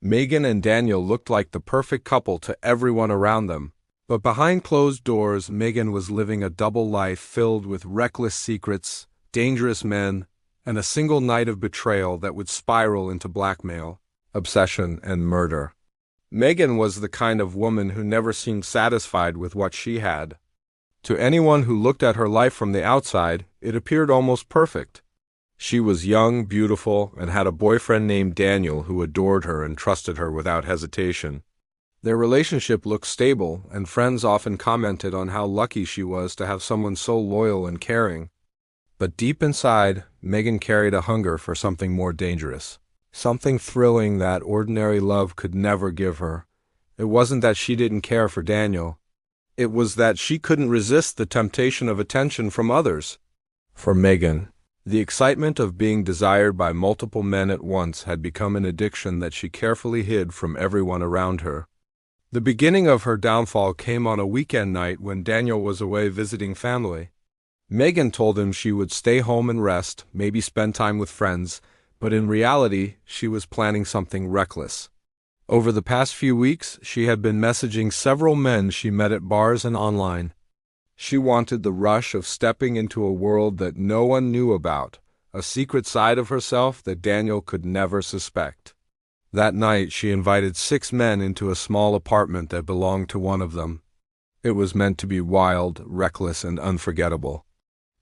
Megan and Daniel looked like the perfect couple to everyone around them. But behind closed doors, Megan was living a double life filled with reckless secrets, dangerous men, and a single night of betrayal that would spiral into blackmail, obsession, and murder. Megan was the kind of woman who never seemed satisfied with what she had. To anyone who looked at her life from the outside, it appeared almost perfect. She was young, beautiful, and had a boyfriend named Daniel who adored her and trusted her without hesitation. Their relationship looked stable, and friends often commented on how lucky she was to have someone so loyal and caring. But deep inside, Megan carried a hunger for something more dangerous. Something thrilling that ordinary love could never give her. It wasn't that she didn't care for Daniel. It was that she couldn't resist the temptation of attention from others. For Megan, the excitement of being desired by multiple men at once had become an addiction that she carefully hid from everyone around her. The beginning of her downfall came on a weekend night when Daniel was away visiting family. Megan told him she would stay home and rest, maybe spend time with friends, but in reality, she was planning something reckless. Over the past few weeks, she had been messaging several men she met at bars and online. She wanted the rush of stepping into a world that no one knew about, a secret side of herself that Daniel could never suspect. That night, she invited 6 men into a small apartment that belonged to one of them. It was meant to be wild, reckless, and unforgettable.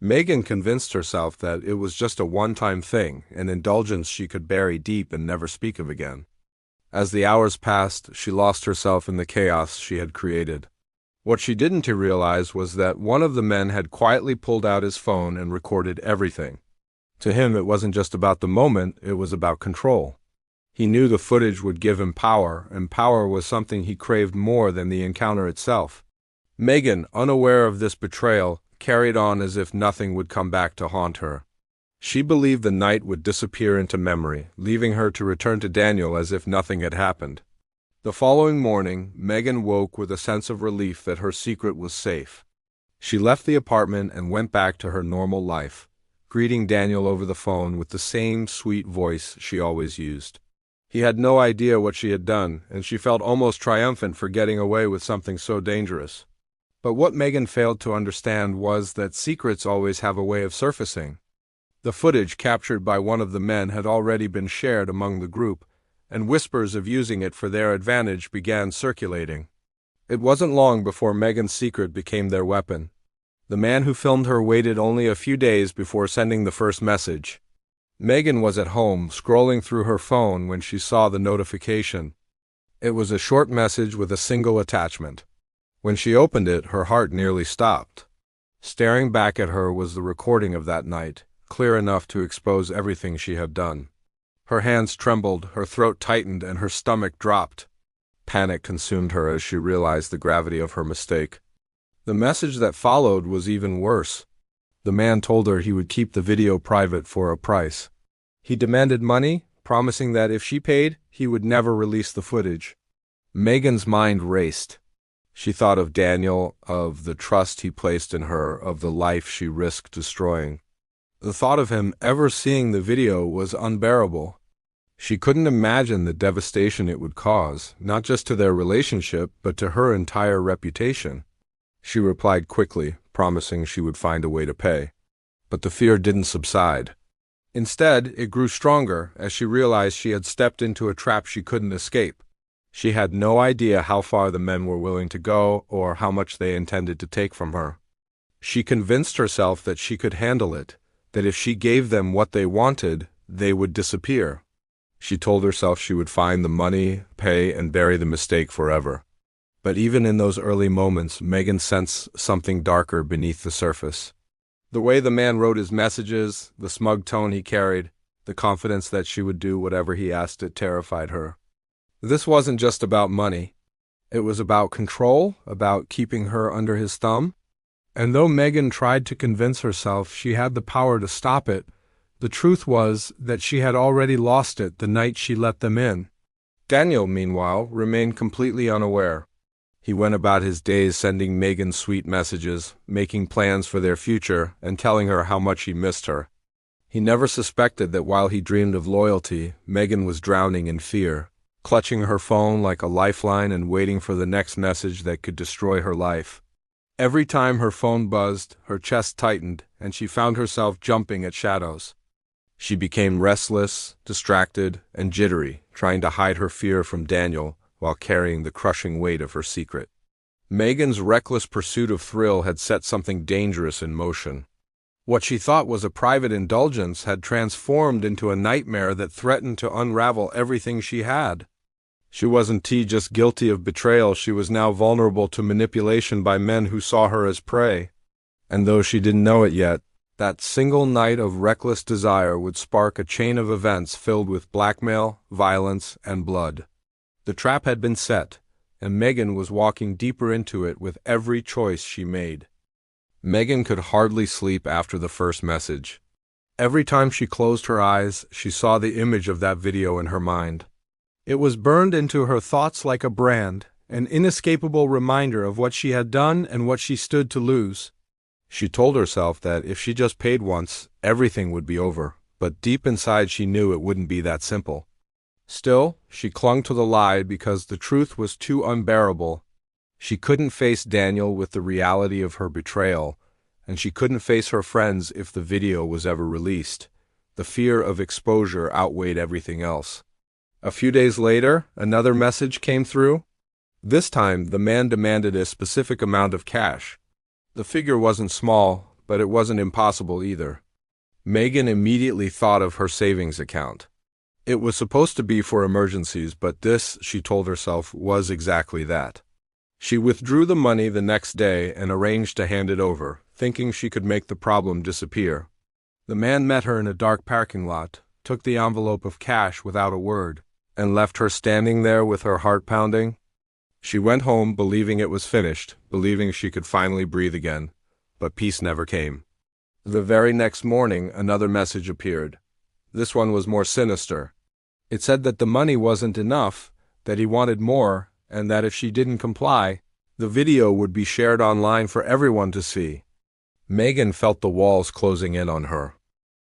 Megan convinced herself that it was just a one-time thing, an indulgence she could bury deep and never speak of again. As the hours passed, she lost herself in the chaos she had created. What she didn't realize was that one of the men had quietly pulled out his phone and recorded everything. To him, it wasn't just about the moment, it was about control. He knew the footage would give him power, and power was something he craved more than the encounter itself. Megan, unaware of this betrayal, carried on as if nothing would come back to haunt her. She believed the night would disappear into memory, leaving her to return to Daniel as if nothing had happened. The following morning, Megan woke with a sense of relief that her secret was safe. She left the apartment and went back to her normal life, greeting Daniel over the phone with the same sweet voice she always used. He had no idea what she had done, and she felt almost triumphant for getting away with something so dangerous. But what Megan failed to understand was that secrets always have a way of surfacing. The footage captured by one of the men had already been shared among the group, and whispers of using it for their advantage began circulating. It wasn't long before Megan's secret became their weapon. The man who filmed her waited only a few days before sending the first message. Megan was at home, scrolling through her phone when she saw the notification. It was a short message with a single attachment. When she opened it, her heart nearly stopped. Staring back at her was the recording of that night, clear enough to expose everything she had done. Her hands trembled, her throat tightened, and her stomach dropped. Panic consumed her as she realized the gravity of her mistake. The message that followed was even worse. The man told her he would keep the video private for a price. He demanded money, promising that if she paid, he would never release the footage. Megan's mind raced. She thought of Daniel, of the trust he placed in her, of the life she risked destroying. The thought of him ever seeing the video was unbearable. She couldn't imagine the devastation it would cause, not just to their relationship, but to her entire reputation. She replied quickly, promising she would find a way to pay. But the fear didn't subside. Instead, it grew stronger as she realized she had stepped into a trap she couldn't escape. She had no idea how far the men were willing to go or how much they intended to take from her. She convinced herself that she could handle it, that if she gave them what they wanted, they would disappear. She told herself she would find the money, pay, and bury the mistake forever. But even in those early moments, Megan sensed something darker beneath the surface. The way the man wrote his messages, the smug tone he carried, the confidence that she would do whatever he asked, it terrified her. This wasn't just about money. It was about control, about keeping her under his thumb. And though Megan tried to convince herself she had the power to stop it, the truth was that she had already lost it the night she let them in. Daniel, meanwhile, remained completely unaware. He went about his days sending Megan sweet messages, making plans for their future, and telling her how much he missed her. He never suspected that while he dreamed of loyalty, Megan was drowning in fear. clutching her phone like a lifeline and waiting for the next message that could destroy her life. Every time her phone buzzed, her chest tightened, and she found herself jumping at shadows. She became restless, distracted, and jittery, trying to hide her fear from Daniel while carrying the crushing weight of her secret. Megan's reckless pursuit of thrill had set something dangerous in motion. What she thought was a private indulgence had transformed into a nightmare that threatened to unravel everything she had. She wasn't just guilty of betrayal, she was now vulnerable to manipulation by men who saw her as prey. And though she didn't know it yet, that single night of reckless desire would spark a chain of events filled with blackmail, violence, and blood. The trap had been set, and Megan was walking deeper into it with every choice she made. Megan could hardly sleep after the first message. Every time she closed her eyes, she saw the image of that video in her mind. It was burned into her thoughts like a brand, an inescapable reminder of what she had done and what she stood to lose. She told herself that if she just paid once, everything would be over, but deep inside she knew it wouldn't be that simple. Still, she clung to the lie because the truth was too unbearable. She couldn't face Daniel with the reality of her betrayal, and she couldn't face her friends if the video was ever released. The fear of exposure outweighed everything else. A few days later, another message came through. This time, the man demanded a specific amount of cash. The figure wasn't small, but it wasn't impossible either. Megan immediately thought of her savings account. It was supposed to be for emergencies, but this, she told herself, was exactly that. She withdrew the money the next day and arranged to hand it over, thinking she could make the problem disappear. The man met her in a dark parking lot, took the envelope of cash without a word, and left her standing there with her heart pounding. She went home believing it was finished, believing she could finally breathe again, but peace never came. The very next morning, another message appeared. This one was more sinister. It said that the money wasn't enough, that he wanted more, and that if she didn't comply, the video would be shared online for everyone to see. Megan felt the walls closing in on her.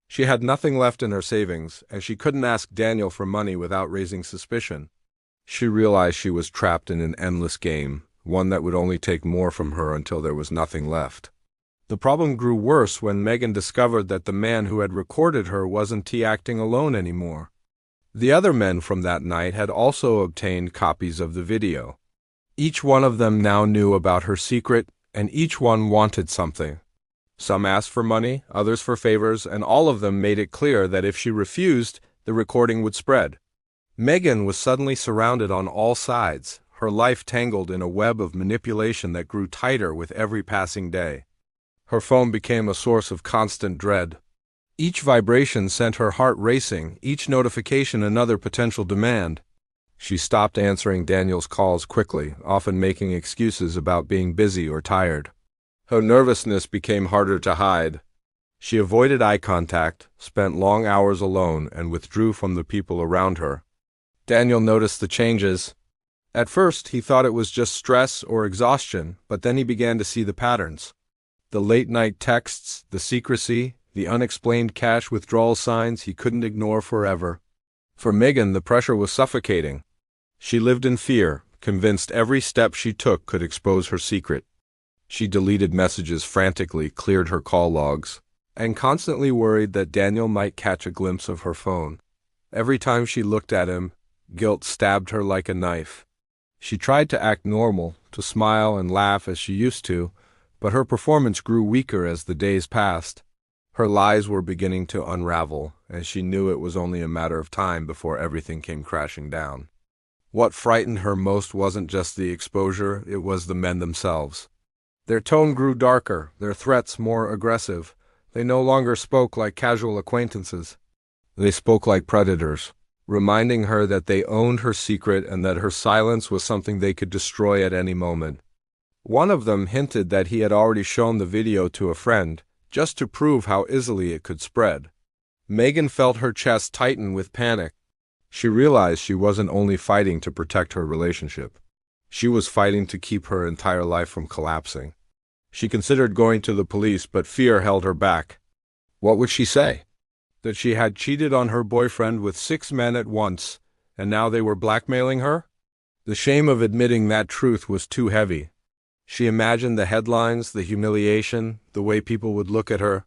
She had nothing left in her savings, and she couldn't ask Daniel for money without raising suspicion. She realized she was trapped in an endless game, one that would only take more from her until there was nothing left. The problem grew worse when Megan discovered that the man who had recorded her wasn't acting alone anymore. The other men from that night had also obtained copies of the video. Each one of them now knew about her secret, and each one wanted something. Some asked for money, others for favors, and all of them made it clear that if she refused, the recording would spread. Megan was suddenly surrounded on all sides, her life tangled in a web of manipulation that grew tighter with every passing day. Her phone became a source of constant dread. Each vibration sent her heart racing, each notification another potential demand. She stopped answering Daniel's calls quickly, often making excuses about being busy or tired. Her nervousness became harder to hide. She avoided eye contact, spent long hours alone, and withdrew from the people around her. Daniel noticed the changes. At first, he thought it was just stress or exhaustion, but then he began to see the patterns. The late-night texts, the secrecy, the unexplained cash withdrawal signs he couldn't ignore forever. For Megan, the pressure was suffocating. She lived in fear, convinced every step she took could expose her secret. She deleted messages frantically, cleared her call logs, and constantly worried that Daniel might catch a glimpse of her phone. Every time she looked at him, guilt stabbed her like a knife. She tried to act normal, to smile and laugh as she used to, but her performance grew weaker as the days passed. Her lies were beginning to unravel, and she knew it was only a matter of time before everything came crashing down. What frightened her most wasn't just the exposure, it was the men themselves. Their tone grew darker, their threats more aggressive. They no longer spoke like casual acquaintances. They spoke like predators, reminding her that they owned her secret and that her silence was something they could destroy at any moment. One of them hinted that he had already shown the video to a friend, just to prove how easily it could spread. Megan felt her chest tighten with panic. She realized she wasn't only fighting to protect her relationship. She was fighting to keep her entire life from collapsing. She considered going to the police, but fear held her back. What would she say? That she had cheated on her boyfriend with 6 men at once, And now they were blackmailing her? The shame of admitting that truth was too heavy. She imagined the headlines, the humiliation, the way people would look at her.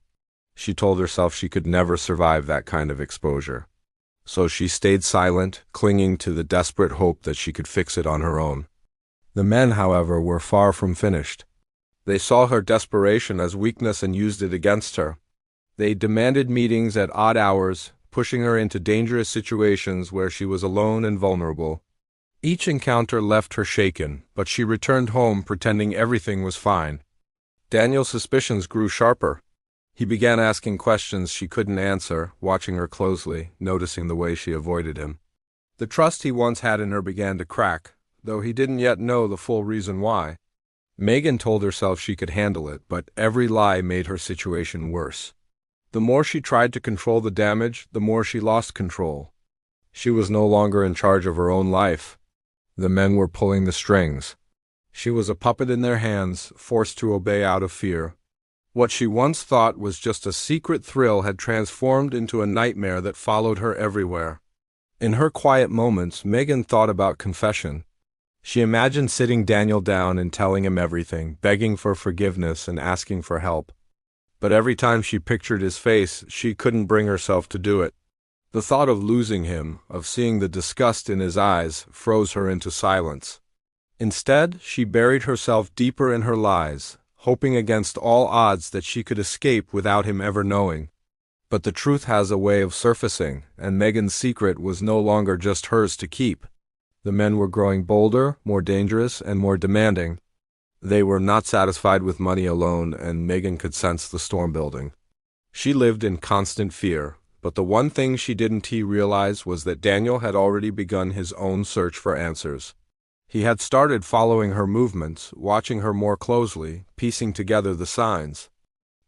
She told herself she could never survive that kind of exposure. So she stayed silent, clinging to the desperate hope that she could fix it on her own. The men, however, were far from finished. They saw her desperation as weakness and used it against her. They demanded meetings at odd hours, pushing her into dangerous situations where she was alone and vulnerable. Each encounter left her shaken, but she returned home pretending everything was fine. Daniel's suspicions grew sharper. He began asking questions she couldn't answer, watching her closely, noticing the way she avoided him. The trust he once had in her began to crack, though he didn't yet know the full reason why. Megan told herself she could handle it, but every lie made her situation worse. The more she tried to control the damage, the more she lost control. She was no longer in charge of her own life. The men were pulling the strings. She was a puppet in their hands, forced to obey out of fear. What she once thought was just a secret thrill had transformed into a nightmare that followed her everywhere. In her quiet moments, Megan thought about confession. She imagined sitting Daniel down and telling him everything, begging for forgiveness and asking for help. But every time she pictured his face, she couldn't bring herself to do it. The thought of losing him, of seeing the disgust in his eyes, froze her into silence. Instead, she buried herself deeper in her lies, hoping against all odds that she could escape without him ever knowing. But the truth has a way of surfacing, and Megan's secret was no longer just hers to keep. The men were growing bolder, more dangerous, and more demanding. They were not satisfied with money alone, and Megan could sense the storm building. She lived in constant fear, but the one thing she didn't realize was that Daniel had already begun his own search for answers. He had started following her movements, watching her more closely, piecing together the signs.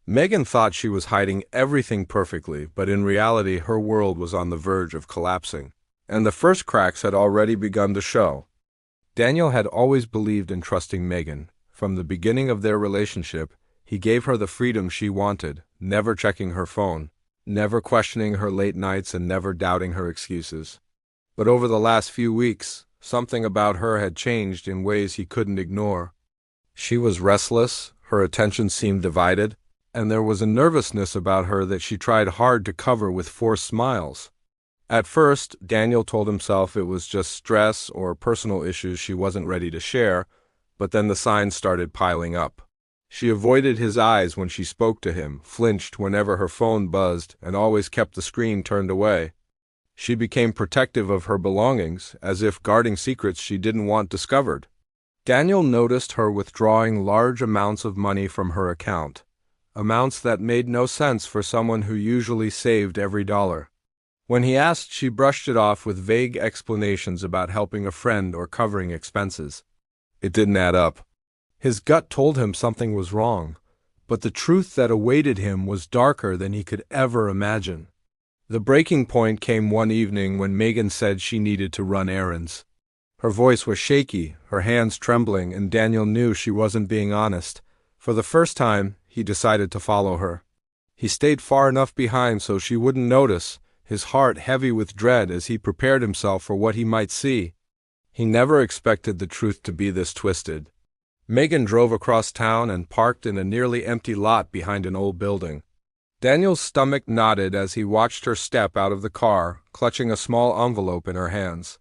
Megan thought she was hiding everything perfectly, but in reality her world was on the verge of collapsing, and the first cracks had already begun to show. Daniel had always believed in trusting Megan. From the beginning of their relationship, he gave her the freedom she wanted, never checking her phone, never questioning her late nights, and never doubting her excuses. But over the last few weeks, something about her had changed in ways he couldn't ignore. She was restless, her attention seemed divided, and there was a nervousness about her that she tried hard to cover with forced smiles. At first, Daniel told himself it was just stress or personal issues she wasn't ready to share, but then the signs started piling up. She avoided his eyes when she spoke to him, flinched whenever her phone buzzed, and always kept the screen turned away. She became protective of her belongings, as if guarding secrets she didn't want discovered. Daniel noticed her withdrawing large amounts of money from her account, amounts that made no sense for someone who usually saved every dollar. When he asked, she brushed it off with vague explanations about helping a friend or covering expenses. It didn't add up. His gut told him something was wrong, but the truth that awaited him was darker than he could ever imagine. The breaking point came one evening when Megan said she needed to run errands. Her voice was shaky, her hands trembling, and Daniel knew she wasn't being honest. For the first time, he decided to follow her. He stayed far enough behind so she wouldn't notice, his heart heavy with dread as he prepared himself for what he might see. He never expected the truth to be this twisted. Megan drove across town and parked in a nearly empty lot behind an old building. Daniel's stomach knotted as he watched her step out of the car, clutching a small envelope in her hands.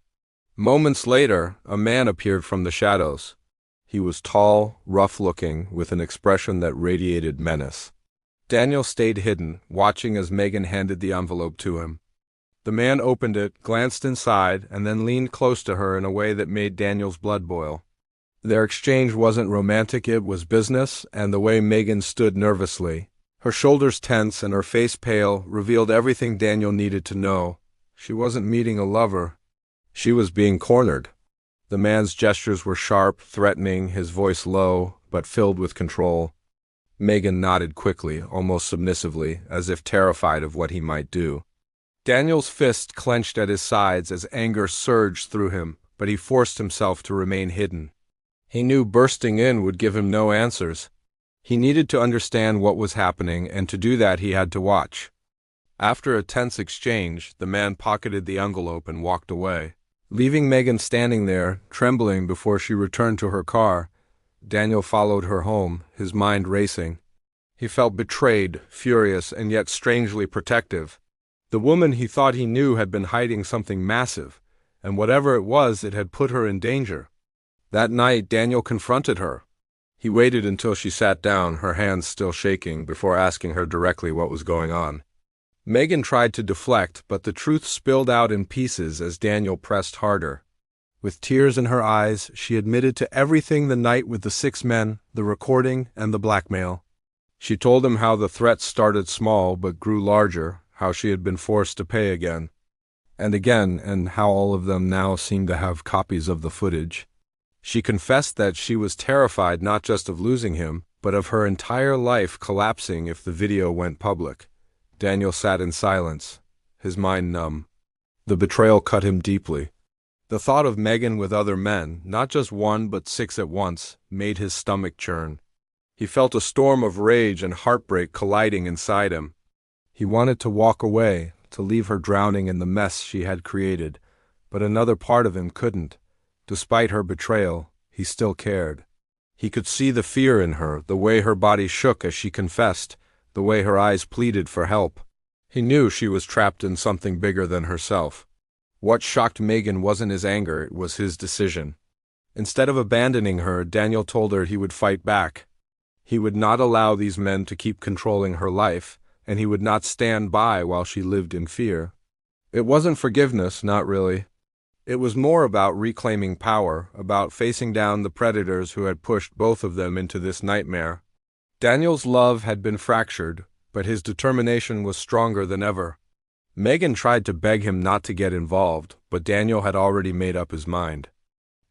Moments later, a man appeared from the shadows. He was tall, rough-looking, with an expression that radiated menace. Daniel stayed hidden, watching as Megan handed the envelope to him. The man opened it, glanced inside, and then leaned close to her in a way that made Daniel's blood boil. Their exchange wasn't romantic, it was business, and the way Megan stood nervously, her shoulders tense and her face pale, revealed everything Daniel needed to know. She wasn't meeting a lover. She was being cornered. The man's gestures were sharp, threatening, his voice low, but filled with control. Megan nodded quickly, almost submissively, as if terrified of what he might do. Daniel's fist clenched at his sides as anger surged through him, but he forced himself to remain hidden. He knew bursting in would give him no answers. He needed to understand what was happening, and to do that he had to watch. After a tense exchange, the man pocketed the envelope and walked away. Leaving Megan standing there, trembling before she returned to her car, Daniel followed her home, his mind racing. He felt betrayed, furious, and yet strangely protective. The woman he thought he knew had been hiding something massive, and whatever it was, it had put her in danger. That night, Daniel confronted her. He waited until she sat down, her hands still shaking, before asking her directly what was going on. Megan tried to deflect, but the truth spilled out in pieces as Daniel pressed harder. With tears in her eyes, she admitted to everything: the night with the 6 men, the recording, and the blackmail. She told him how the threats started small but grew larger, how she had been forced to pay again, and how all of them now seemed to have copies of the footage. She confessed that she was terrified not just of losing him, but of her entire life collapsing if the video went public. Daniel sat in silence, his mind numb. The betrayal cut him deeply. The thought of Megan with other men, not just 1 but 6 at once, made his stomach churn. He felt a storm of rage and heartbreak colliding inside him. He wanted to walk away, to leave her drowning in the mess she had created, but another part of him couldn't. Despite her betrayal, he still cared. He could see the fear in her, the way her body shook as she confessed, the way her eyes pleaded for help. He knew she was trapped in something bigger than herself. What shocked Megan wasn't his anger, it was his decision. Instead of abandoning her, Daniel told her he would fight back. He would not allow these men to keep controlling her life, and he would not stand by while she lived in fear. It wasn't forgiveness, not really. It was more about reclaiming power, about facing down the predators who had pushed both of them into this nightmare. Daniel's love had been fractured, but his determination was stronger than ever. Megan tried to beg him not to get involved, but Daniel had already made up his mind.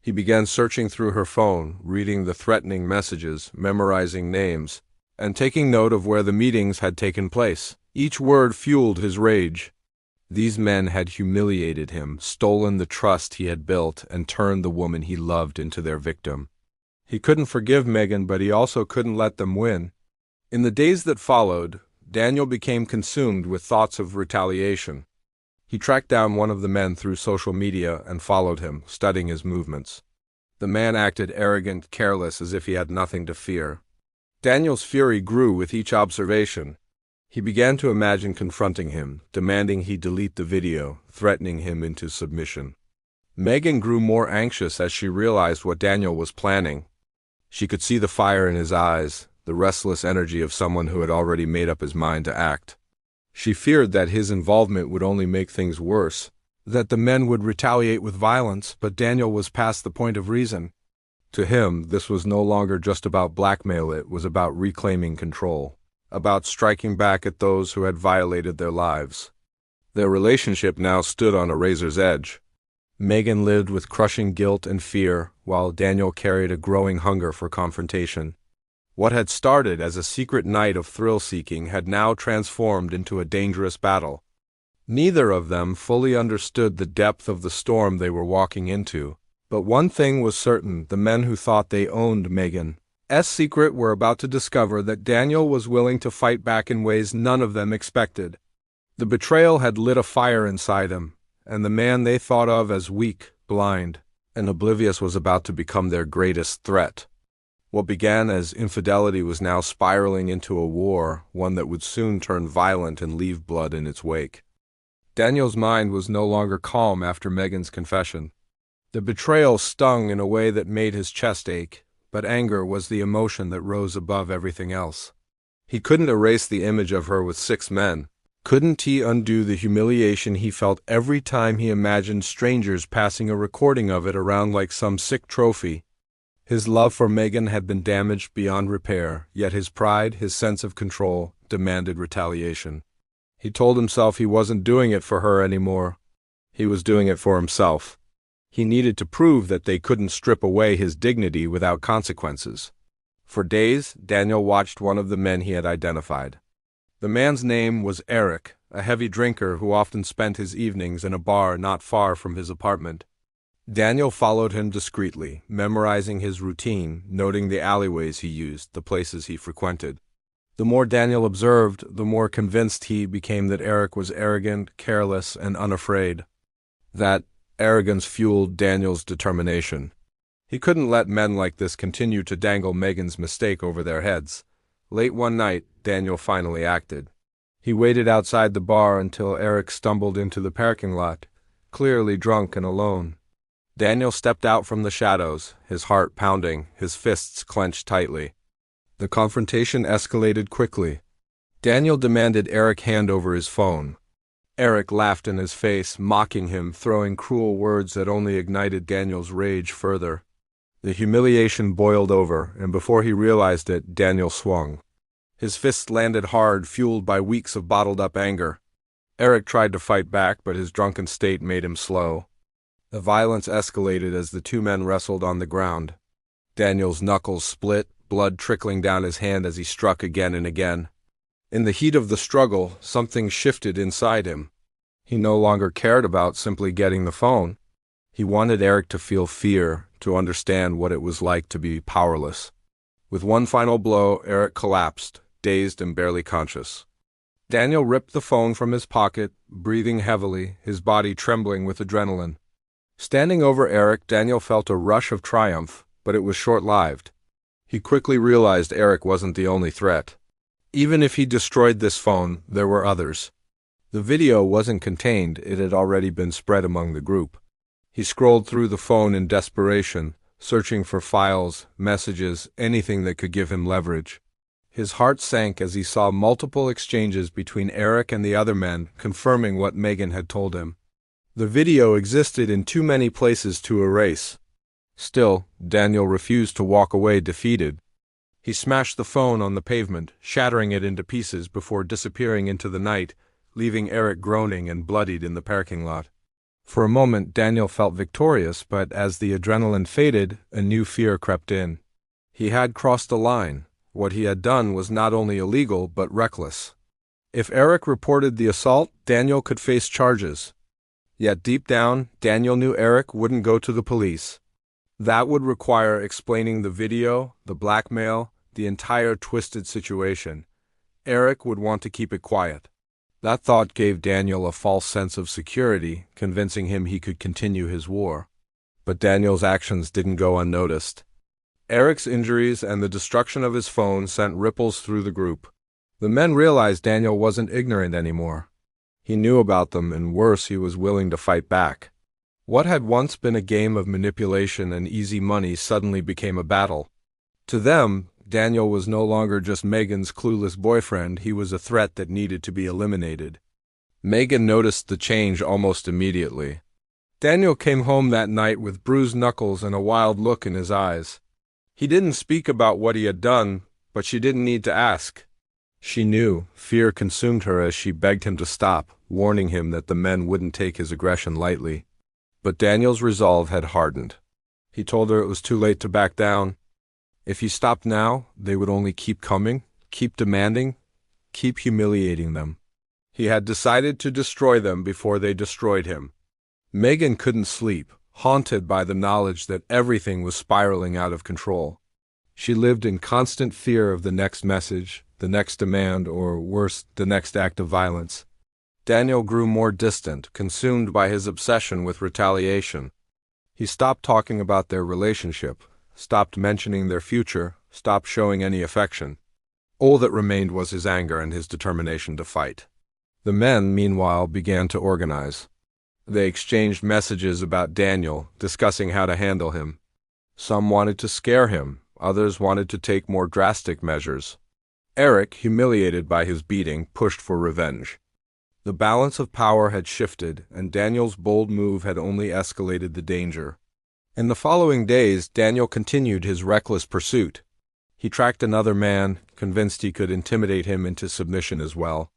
He began searching through her phone, reading the threatening messages, memorizing names, and taking note of where the meetings had taken place. Each word fueled his rage. These men had humiliated him, stolen the trust he had built, and turned the woman he loved into their victim. He couldn't forgive Megan, but he also couldn't let them win. In the days that followed, Daniel became consumed with thoughts of retaliation. He tracked down one of the men through social media and followed him, studying his movements. The man acted arrogant, careless, as if he had nothing to fear. Daniel's fury grew with each observation. He began to imagine confronting him, demanding he delete the video, threatening him into submission. Megan grew more anxious as she realized what Daniel was planning. She could see the fire in his eyes, the restless energy of someone who had already made up his mind to act. She feared that his involvement would only make things worse, that the men would retaliate with violence, but Daniel was past the point of reason. To him, this was no longer just about blackmail, it was about reclaiming control, about striking back at those who had violated their lives. Their relationship now stood on a razor's edge. Megan lived with crushing guilt and fear, while Daniel carried a growing hunger for confrontation. What had started as a secret night of thrill-seeking had now transformed into a dangerous battle. Neither of them fully understood the depth of the storm they were walking into, but one thing was certain: the men who thought they owned Megan's secret were about to discover that Daniel was willing to fight back in ways none of them expected. The betrayal had lit a fire inside him, and the man they thought of as weak, blind, and oblivious was about to become their greatest threat. What began as infidelity was now spiraling into a war, one that would soon turn violent and leave blood in its wake. Daniel's mind was no longer calm after Megan's confession. The betrayal stung in a way that made his chest ache, but anger was the emotion that rose above everything else. He couldn't erase the image of her with 6 men. Couldn't he undo the humiliation he felt every time he imagined strangers passing a recording of it around like some sick trophy? His love for Megan had been damaged beyond repair, yet his pride, his sense of control, demanded retaliation. He told himself he wasn't doing it for her anymore. He was doing it for himself. He needed to prove that they couldn't strip away his dignity without consequences. For days, Daniel watched one of the men he had identified. The man's name was Eric, a heavy drinker who often spent his evenings in a bar not far from his apartment. Daniel followed him discreetly, memorizing his routine, noting the alleyways he used, the places he frequented. The more Daniel observed, the more convinced he became that Eric was arrogant, careless, and unafraid. That Arrogance fueled Daniel's determination. He couldn't let men like this continue to dangle Megan's mistake over their heads. Late one night, Daniel finally acted. He waited outside the bar until Eric stumbled into the parking lot, clearly drunk and alone. Daniel stepped out from the shadows, his heart pounding, his fists clenched tightly. The confrontation escalated quickly. Daniel demanded Eric hand over his phone. Eric laughed in his face, mocking him, throwing cruel words that only ignited Daniel's rage further. The humiliation boiled over, and before he realized it, Daniel swung. His fists landed hard, fueled by weeks of bottled-up anger. Eric tried to fight back, but his drunken state made him slow. The violence escalated as the two men wrestled on the ground. Daniel's knuckles split, blood trickling down his hand as he struck again and again. In the heat of the struggle, something shifted inside him. He no longer cared about simply getting the phone. He wanted Eric to feel fear, to understand what it was like to be powerless. With one final blow, Eric collapsed, dazed and barely conscious. Daniel ripped the phone from his pocket, breathing heavily, his body trembling with adrenaline. Standing over Eric, Daniel felt a rush of triumph, but it was short-lived. He quickly realized Eric wasn't the only threat. Even if he destroyed this phone, there were others. The video wasn't contained, it had already been spread among the group. He scrolled through the phone in desperation, searching for files, messages, anything that could give him leverage. His heart sank as he saw multiple exchanges between Eric and the other men, confirming what Megan had told him. The video existed in too many places to erase. Still, Daniel refused to walk away defeated. He smashed the phone on the pavement, shattering it into pieces before disappearing into the night, leaving Eric groaning and bloodied in the parking lot. For a moment, Daniel felt victorious, but as the adrenaline faded, a new fear crept in. He had crossed a line. What he had done was not only illegal, but reckless. If Eric reported the assault, Daniel could face charges. Yet deep down, Daniel knew Eric wouldn't go to the police. That would require explaining the video, the blackmail, the entire twisted situation. Eric would want to keep it quiet. That thought gave Daniel a false sense of security, convincing him he could continue his war. But Daniel's actions didn't go unnoticed. Eric's injuries and the destruction of his phone sent ripples through the group. The men realized Daniel wasn't ignorant anymore. He knew about them, and worse, he was willing to fight back. What had once been a game of manipulation and easy money suddenly became a battle. To them, Daniel was no longer just Megan's clueless boyfriend, he was a threat that needed to be eliminated. Megan noticed the change almost immediately. Daniel came home that night with bruised knuckles and a wild look in his eyes. He didn't speak about what he had done, but she didn't need to ask. She knew. Fear consumed her as she begged him to stop, warning him that the men wouldn't take his aggression lightly. But Daniel's resolve had hardened. He told her it was too late to back down. If he stopped now, they would only keep coming, keep demanding, keep humiliating them. He had decided to destroy them before they destroyed him. Megan couldn't sleep, haunted by the knowledge that everything was spiraling out of control. She lived in constant fear of the next message, the next demand, or worse, the next act of violence. Daniel grew more distant, consumed by his obsession with retaliation. He stopped talking about their relationship, stopped mentioning their future, stopped showing any affection. All that remained was his anger and his determination to fight. The men, meanwhile, began to organize. They exchanged messages about Daniel, discussing how to handle him. Some wanted to scare him, others wanted to take more drastic measures. Eric, humiliated by his beating, pushed for revenge. The balance of power had shifted, and Daniel's bold move had only escalated the danger. In the following days, Daniel continued his reckless pursuit. He tracked another man, convinced he could intimidate him into submission as well.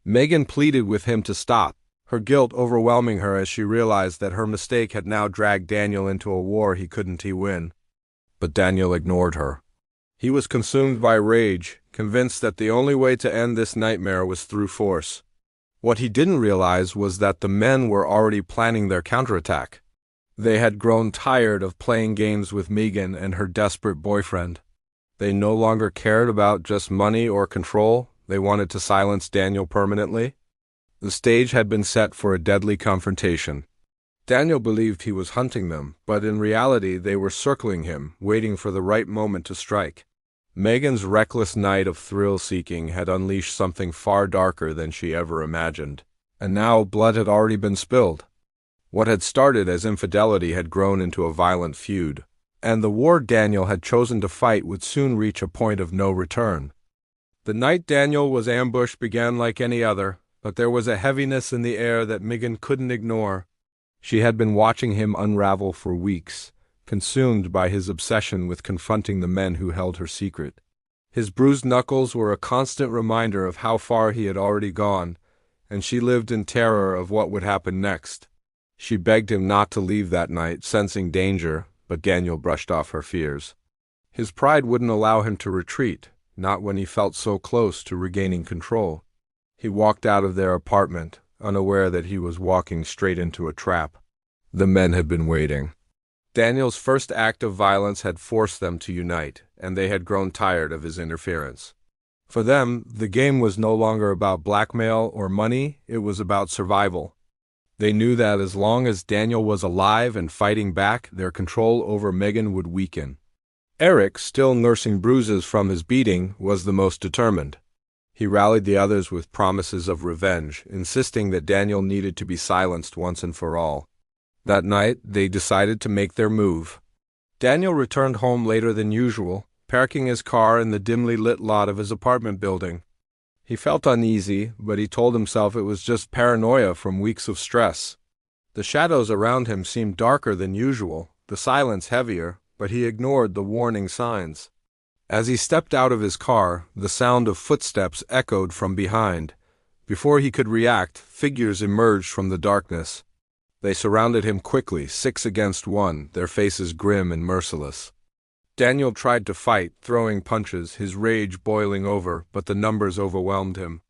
Megan pleaded with him to stop, her guilt overwhelming her as she realized that her mistake had now dragged Daniel into a war he couldn't win. But Daniel ignored her. He was consumed by rage, convinced that the only way to end this nightmare was through force. What he didn't realize was that the men were already planning their counterattack. They had grown tired of playing games with Megan and her desperate boyfriend. They no longer cared about just money or control. They wanted to silence Daniel permanently. The stage had been set for a deadly confrontation. Daniel believed he was hunting them, but in reality they were circling him, waiting for the right moment to strike. Megan's reckless night of thrill-seeking had unleashed something far darker than she ever imagined, and now blood had already been spilled. What had started as infidelity had grown into a violent feud, and the war Daniel had chosen to fight would soon reach a point of no return. The night Daniel was ambushed began like any other, but there was a heaviness in the air that Megan couldn't ignore. She had been watching him unravel for weeks, consumed by his obsession with confronting the men who held her secret. His bruised knuckles were a constant reminder of how far he had already gone, and she lived in terror of what would happen next. She begged him not to leave that night, sensing danger, but Daniel brushed off her fears. His pride wouldn't allow him to retreat, not when he felt so close to regaining control. He walked out of their apartment, unaware that he was walking straight into a trap. The men had been waiting. Daniel's first act of violence had forced them to unite, and they had grown tired of his interference. For them, the game was no longer about blackmail or money, it was about survival. They knew that as long as Daniel was alive and fighting back, their control over Megan would weaken. Eric, still nursing bruises from his beating, was the most determined. He rallied the others with promises of revenge, insisting that Daniel needed to be silenced once and for all. That night, they decided to make their move. Daniel returned home later than usual, parking his car in the dimly lit lot of his apartment building. He felt uneasy, but he told himself it was just paranoia from weeks of stress. The shadows around him seemed darker than usual, the silence heavier, but he ignored the warning signs. As he stepped out of his car, the sound of footsteps echoed from behind. Before he could react, figures emerged from the darkness. They surrounded him quickly, 6 against 1, their faces grim and merciless. Daniel tried to fight, throwing punches, his rage boiling over, but the numbers overwhelmed him.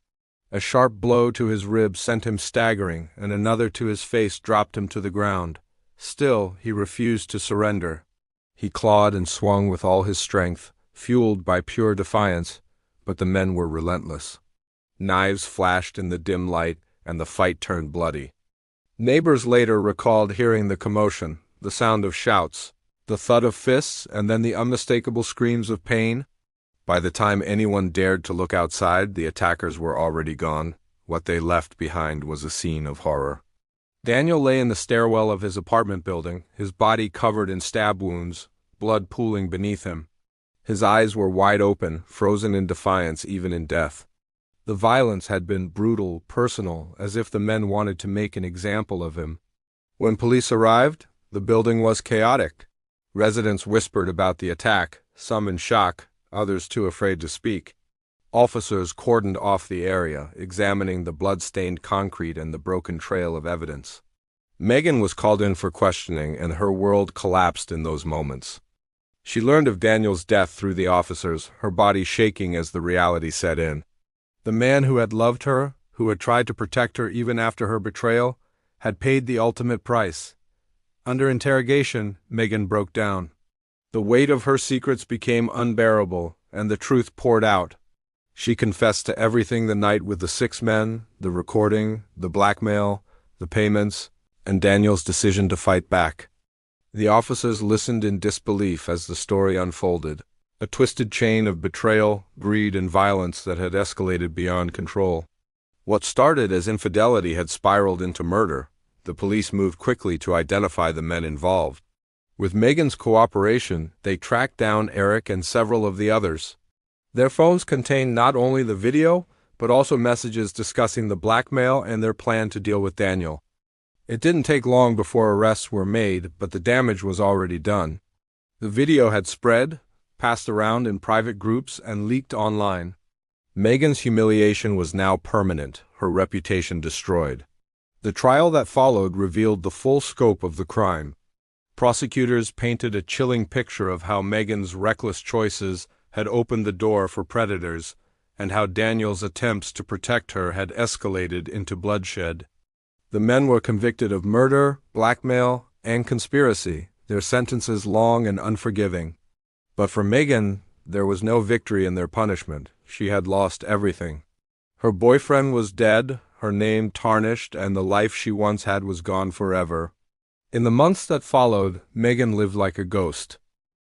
A sharp blow to his ribs sent him staggering, and another to his face dropped him to the ground. Still, he refused to surrender. He clawed and swung with all his strength, fueled by pure defiance, but the men were relentless. Knives flashed in the dim light, and the fight turned bloody. Neighbors later recalled hearing the commotion, the sound of shouts, the thud of fists, and then the unmistakable screams of pain. By the time anyone dared to look outside, the attackers were already gone. What they left behind was a scene of horror. Daniel lay in the stairwell of his apartment building, his body covered in stab wounds, blood pooling beneath him. His eyes were wide open, frozen in defiance even in death. The violence had been brutal, personal, as if the men wanted to make an example of him. When police arrived, the building was chaotic. Residents whispered about the attack, some in shock, others too afraid to speak. Officers cordoned off the area, examining the blood-stained concrete and the broken trail of evidence. Megan was called in for questioning, and her world collapsed in those moments. She learned of Daniel's death through the officers, her body shaking as the reality set in. The man who had loved her, who had tried to protect her even after her betrayal, had paid the ultimate price. Under interrogation, Megan broke down. The weight of her secrets became unbearable, and the truth poured out. She confessed to everything the night with the 6 men, the recording, the blackmail, the payments, and Daniel's decision to fight back. The officers listened in disbelief as the story unfolded, a twisted chain of betrayal, greed, and violence that had escalated beyond control. What started as infidelity had spiraled into murder. The police moved quickly to identify the men involved. With Megan's cooperation, they tracked down Eric and several of the others. Their phones contained not only the video, but also messages discussing the blackmail and their plan to deal with Daniel. It didn't take long before arrests were made, but the damage was already done. The video had spread, passed around in private groups, and leaked online. Megan's humiliation was now permanent, her reputation destroyed. The trial that followed revealed the full scope of the crime. Prosecutors painted a chilling picture of how Megan's reckless choices had opened the door for predators, and how Daniel's attempts to protect her had escalated into bloodshed. The men were convicted of murder, blackmail, and conspiracy, their sentences long and unforgiving. But for Megan, there was no victory in their punishment. She had lost everything. Her boyfriend was dead, her name tarnished, and the life she once had was gone forever. In the months that followed, Megan lived like a ghost.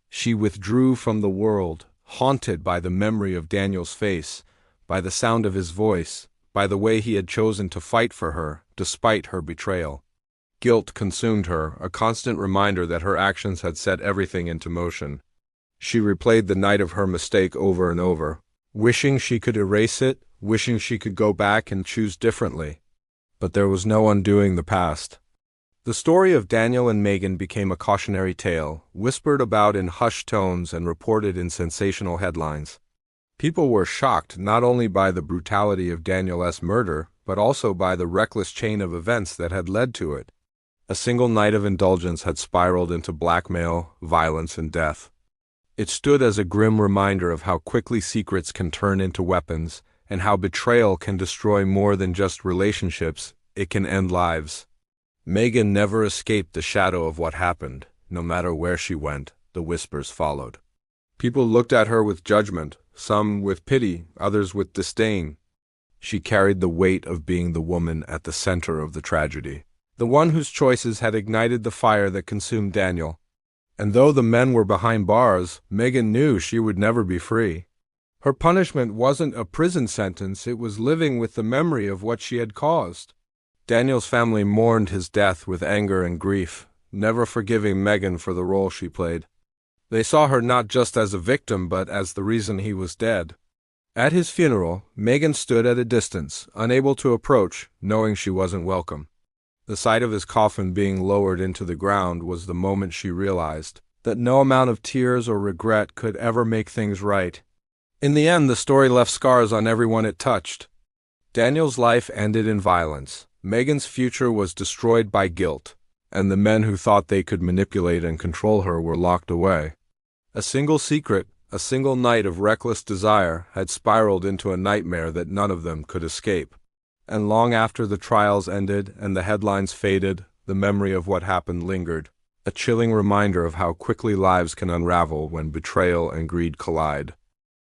She withdrew from the world, haunted by the memory of Daniel's face, by the sound of his voice, by the way he had chosen to fight for her, despite her betrayal. Guilt consumed her, a constant reminder that her actions had set everything into motion. She replayed the night of her mistake over and over, wishing she could erase it, wishing she could go back and choose differently. But there was no undoing the past. The story of Daniel and Megan became a cautionary tale, whispered about in hushed tones and reported in sensational headlines. People were shocked not only by the brutality of Daniel's murder, but also by the reckless chain of events that had led to it. A single night of indulgence had spiraled into blackmail, violence, and death. It stood as a grim reminder of how quickly secrets can turn into weapons, and how betrayal can destroy more than just relationships, it can end lives. Megan never escaped the shadow of what happened. No matter where she went, the whispers followed. People looked at her with judgment, some with pity, others with disdain. She carried the weight of being the woman at the center of the tragedy, the one whose choices had ignited the fire that consumed Daniel. And though the men were behind bars, Megan knew she would never be free. Her punishment wasn't a prison sentence, it was living with the memory of what she had caused. Daniel's family mourned his death with anger and grief, never forgiving Megan for the role she played. They saw her not just as a victim, but as the reason he was dead. At his funeral, Megan stood at a distance, unable to approach, knowing she wasn't welcome. The sight of his coffin being lowered into the ground was the moment she realized that no amount of tears or regret could ever make things right. In the end, the story left scars on everyone it touched. Daniel's life ended in violence. Megan's future was destroyed by guilt, and the men who thought they could manipulate and control her were locked away. A single secret, a single night of reckless desire, had spiraled into a nightmare that none of them could escape. And long after the trials ended and the headlines faded, the memory of what happened lingered, a chilling reminder of how quickly lives can unravel when betrayal and greed collide.